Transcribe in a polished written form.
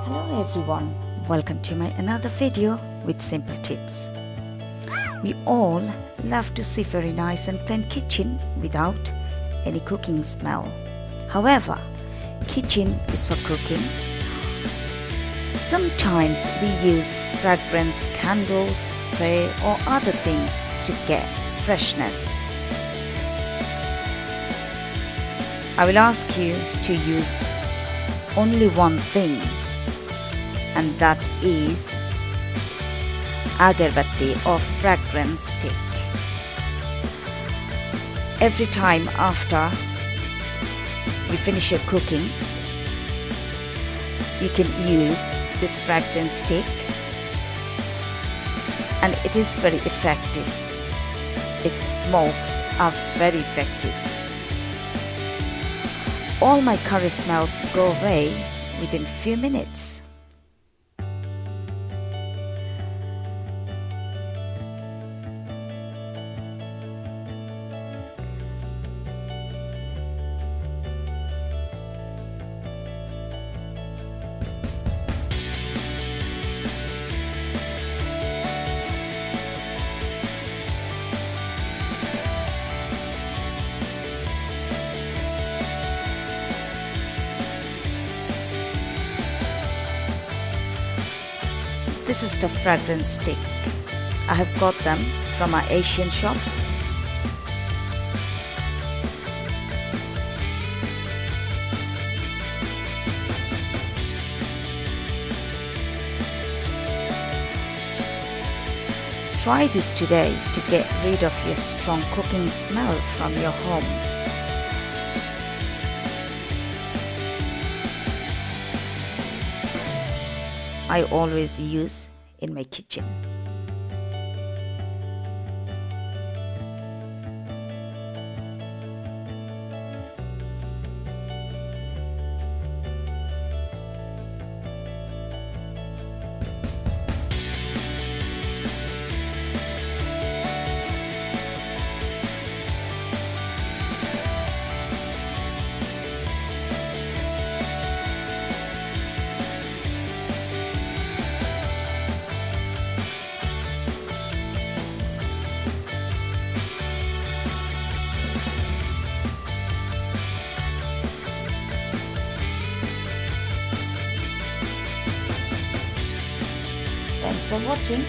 Hello everyone, welcome to my another video with simple tips. We all love to see very nice and clean kitchen without any cooking smell. However, kitchen is for cooking. Sometimes we use fragrance, candles, spray or other things to get freshness. I will ask you to use only one thing, and that is AgarBatti or fragrance stick. Every time after you finish your cooking, you can use this fragrance stick, and it is very effective. Its smokes are very effective. All my curry smells go away within few minutes. This is the fragrance stick. I have got them from our Asian shop. Try this today to get rid of your strong cooking smell from your home. I always use in my kitchen. Thanks for watching.